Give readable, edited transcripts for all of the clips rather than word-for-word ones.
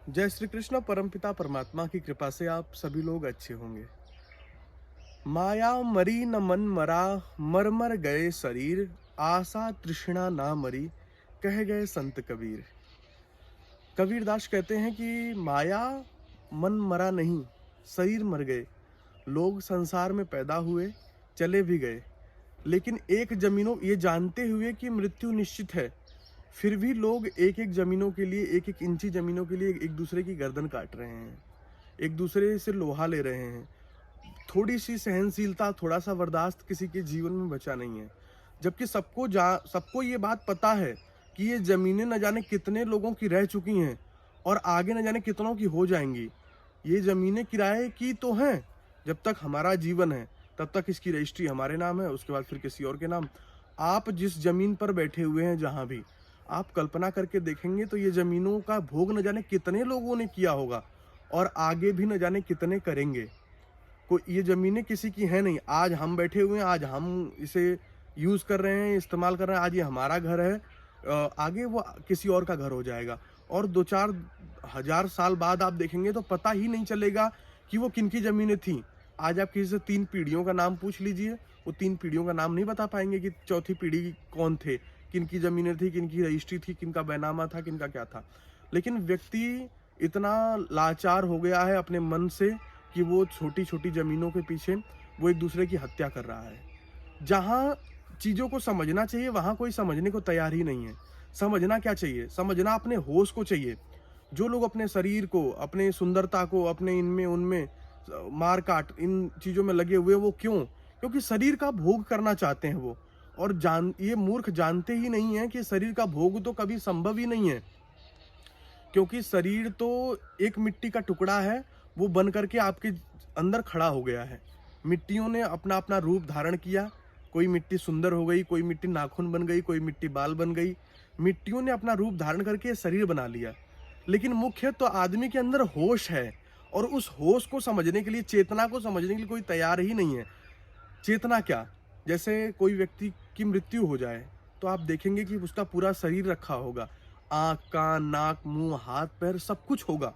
जय श्री कृष्ण। परमपिता परमात्मा की कृपा से आप सभी लोग अच्छे होंगे। माया मरी न मन मरा, मर मर गए शरीर, आशा तृष्णा ना मरी, कह गए संत कबीर। कबीरदास कहते हैं कि माया मन मरा नहीं, शरीर मर गए। लोग संसार में पैदा हुए, चले भी गए, लेकिन एक जमीनों ये जानते हुए कि मृत्यु निश्चित है, फिर भी लोग एक एक जमीनों के लिए, एक एक इंची जमीनों के लिए एक दूसरे की गर्दन काट रहे हैं, एक दूसरे से लोहा ले रहे हैं। थोड़ी सी सहनशीलता, थोड़ा सा बर्दाश्त किसी के जीवन में बचा नहीं है। जबकि सबको ये बात पता है कि ये ज़मीनें न जाने कितने लोगों की रह चुकी हैं और आगे न जाने कितनों की हो जाएँगी। ये ज़मीनें किराए की तो हैं, जब तक हमारा जीवन है, तब तक इसकी रजिस्ट्री हमारे नाम है, उसके बाद फिर किसी और के नाम। आप जिस ज़मीन पर बैठे हुए हैं, जहाँ भी, आप कल्पना करके देखेंगे तो ये ज़मीनों का भोग न जाने कितने लोगों ने किया होगा और आगे भी न जाने कितने करेंगे। कोई ये ज़मीनें किसी की हैं नहीं। आज हम बैठे हुए हैं, आज हम इसे यूज़ कर रहे हैं, इस्तेमाल कर रहे हैं, आज ये हमारा घर है। आगे वो किसी और का घर हो जाएगा और 2-4 हज़ार साल बाद आप देखेंगे तो पता ही नहीं चलेगा कि वो किनकी ज़मीनें थीं। आज आप किसी से 3 पीढ़ियों का नाम पूछ लीजिए, वो 3 पीढ़ियों का नाम नहीं बता पाएँगे कि चौथी पीढ़ी कौन थे, किनकी ज़मीनें थी, किनकी रजिस्ट्री थी, किनका बैनामा था, किनका क्या था। लेकिन व्यक्ति इतना लाचार हो गया है अपने मन से कि वो छोटी-छोटी ज़मीनों के पीछे वो एक दूसरे की हत्या कर रहा है। जहाँ चीज़ों को समझना चाहिए, वहाँ कोई समझने को तैयार ही नहीं है। समझना क्या चाहिए? समझना अपने होश को चाहिए। जो लोग अपने शरीर को, अपने सुंदरता को, अपने इनमें उनमें मार-काट इन चीज़ों में लगे हुए, वो क्यों? क्योंकि शरीर का भोग करना चाहते हैं वो। और ये मूर्ख जानते ही नहीं हैं कि शरीर का भोग तो कभी संभव ही नहीं है। क्योंकि शरीर तो एक मिट्टी का टुकड़ा है, वो बन करके आपके अंदर खड़ा हो गया है। मिट्टियों ने अपना-अपना रूप धारण किया, कोई मिट्टी सुंदर हो गई, कोई मिट्टी नाखून बन गई, कोई मिट्टी बाल बन गई। मिट्टियों ने अपना रूप धारण करके शरीर बना लिया। लेकिन मुख्य तो आदमी के अंदर होश है और उस होश को समझने के लिए, चेतना को समझने के लिए कोई तैयार ही नहीं है। चेतना क्या? जैसे कोई व्यक्ति की मृत्यु हो जाए, तो आप देखेंगे कि उसका पूरा शरीर रखा होगा। आँख, कान, नाक, मुँह, हाथ, पैर सब कुछ होगा।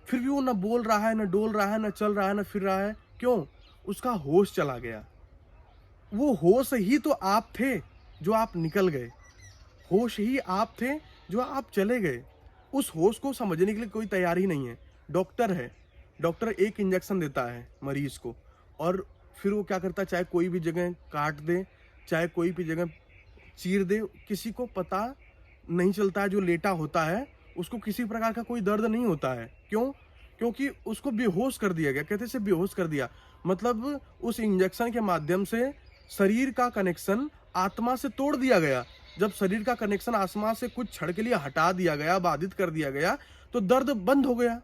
फिर भी वो ना बोल रहा है, ना डोल रहा है, ना चल रहा है, ना फिर रहा है। क्यों? उसका होश चला गया। वो होश ही तो आप थे, जो आप निकल गए। होश ही आप थे, जो आप चले गए। उस होश को समझने के लिए कोई तैयार ही नहीं है। डॉक्टर है, डॉक्टर एक इंजेक्शन देता है मरीज़ को और फिर वो क्या करता है, चाहे कोई भी जगह काट दे, चाहे कोई भी जगह चीर दे, किसी को पता नहीं चलता है। जो लेटा होता है, उसको किसी प्रकार का कोई दर्द नहीं होता है। क्यों? क्योंकि उसको बेहोश कर दिया गया। कहते से बेहोश कर दिया, मतलब उस इंजेक्शन के माध्यम से शरीर का कनेक्शन आत्मा से तोड़ दिया गया। जब शरीर का कनेक्शन आत्मा से कुछ क्षण के लिए हटा दिया गया, बाधित कर दिया गया, तो दर्द बंद हो गया।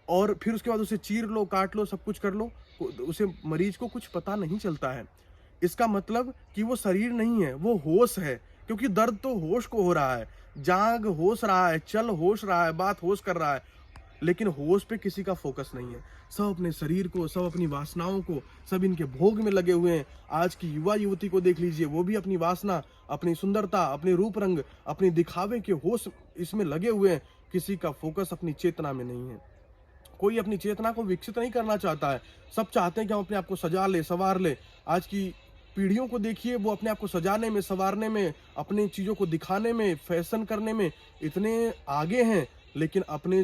और फिर उसके बाद उसे चीर लो, काट लो, सब कुछ कर लो, उसे मरीज को कुछ पता नहीं चलता है। इसका मतलब कि वो शरीर नहीं है, वो होश है, क्योंकि दर्द तो होश को हो रहा है। जाग होश रहा है, चल होश रहा है, बात होश कर रहा है, लेकिन होश पे किसी का फोकस नहीं है। सब अपने शरीर को, सब अपनी वासनाओं को, सब इनके भोग में लगे हुए हैं। आज की युवा युवती को देख लीजिए, वो भी अपनी वासना, अपनी सुंदरता, अपने रूप रंग, अपनी दिखावे के होश इसमें लगे हुए हैं। किसी का फोकस अपनी चेतना में नहीं है। कोई अपनी चेतना को विकसित नहीं करना चाहता है। सब चाहते हैं कि हम अपने आप को सजा ले, संवार ले। आज की पीढ़ियों को देखिए, वो अपने आप को सजाने में, संवारने में, अपनी चीज़ों को दिखाने में, फैशन करने में इतने आगे हैं, लेकिन अपने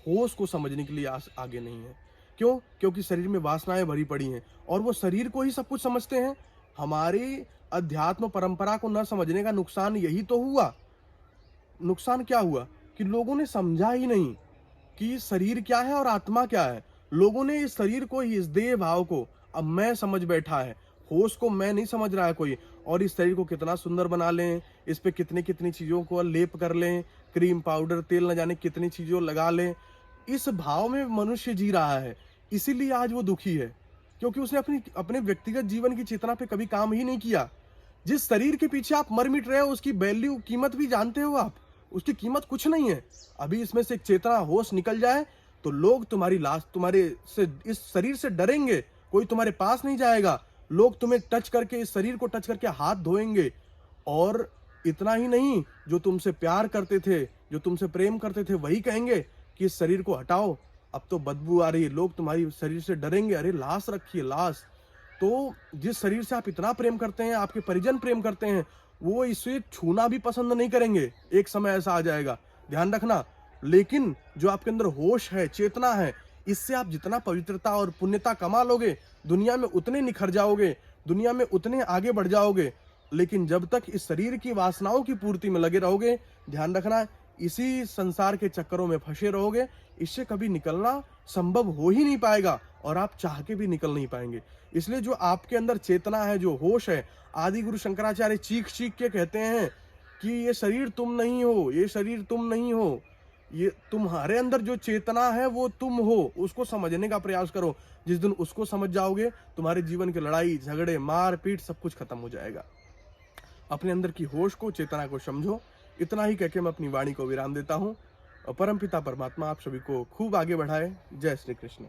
होश को समझने के लिए आगे नहीं है। क्यों? क्योंकि शरीर में वासनाएँ भरी पड़ी हैं और वो शरीर को ही सब कुछ समझते हैं। हमारी अध्यात्म परंपरा को न समझने का नुकसान यही तो हुआ। नुकसान क्या हुआ कि लोगों ने समझा ही नहीं कि शरीर क्या है और आत्मा क्या है। लोगों ने इस शरीर को, इस देह भाव को अब मैं समझ बैठा है। होश को मैं नहीं समझ रहा है कोई। और इस शरीर को कितना सुंदर बना लें, इस पे कितनी-कितनी चीज़ों को लेप कर लें, क्रीम, पाउडर, तेल न जाने कितनी चीज़ों लगा लें। इस भाव में मनुष्य जी रहा है, इसीलिए आज वो दुखी है। क्योंकि उसने अपने व्यक्तिगत जीवन की चेतना पे कभी काम ही नहीं किया। जिस शरीर के पीछे आप मर मिट रहे हो, उसकी वैल्यू, कीमत भी जानते हो आप? उसकी कीमत कुछ नहीं है। अभी इसमें से एक चेतना, होश निकल जाए तो लोग तुम्हारी लाश, तुम्हारे से, इस शरीर से डरेंगे। कोई तुम्हारे पास नहीं जाएगा। लोग तुम्हें टच करके, इस शरीर को टच करके हाथ धोएंगे। और इतना ही नहीं, जो तुमसे प्यार करते थे, जो तुमसे प्रेम करते थे, वही कहेंगे कि इस शरीर को हटाओ, अब तो बदबू आ रही है, लोग तुम्हारी शरीर से डरेंगे, अरे लाश रखी है लाश। तो जिस शरीर से आप इतना प्रेम करते हैं, आपके परिजन प्रेम करते हैं, वो इसे छूना भी पसंद नहीं करेंगे। एक समय ऐसा आ जाएगा, ध्यान रखना। लेकिन जो आपके अंदर होश है, चेतना है, इससे आप जितना पवित्रता और पुण्यता कमा लोगे, दुनिया में उतने निखर जाओगे, दुनिया में उतने आगे बढ़ जाओगे। लेकिन जब तक इस शरीर की वासनाओं की पूर्ति में लगे रहोगे, ध्यान रखना, इसी संसार के चक्करों में फंसे रहोगे, इससे कभी निकलना संभव हो ही नहीं पाएगा और आप चाह के भी निकल नहीं पाएंगे। इसलिए जो आपके अंदर चेतना है, जो होश है, आदि गुरु शंकराचार्य चीख चीख के कहते हैं कि ये शरीर तुम नहीं हो, ये शरीर तुम नहीं हो, ये तुम्हारे अंदर जो चेतना है वो तुम हो, उसको समझने का प्रयास करो। जिस दिन उसको समझ जाओगे, तुम्हारे जीवन के लड़ाई झगड़े मार पीट सब कुछ खत्म हो जाएगा। अपने अंदर की होश को, चेतना को समझो। इतना ही कहकर मैं अपनी वाणी को विराम देता हूँ और परमपिता परमात्मा आप सभी को खूब आगे बढ़ाए। जय श्री कृष्ण।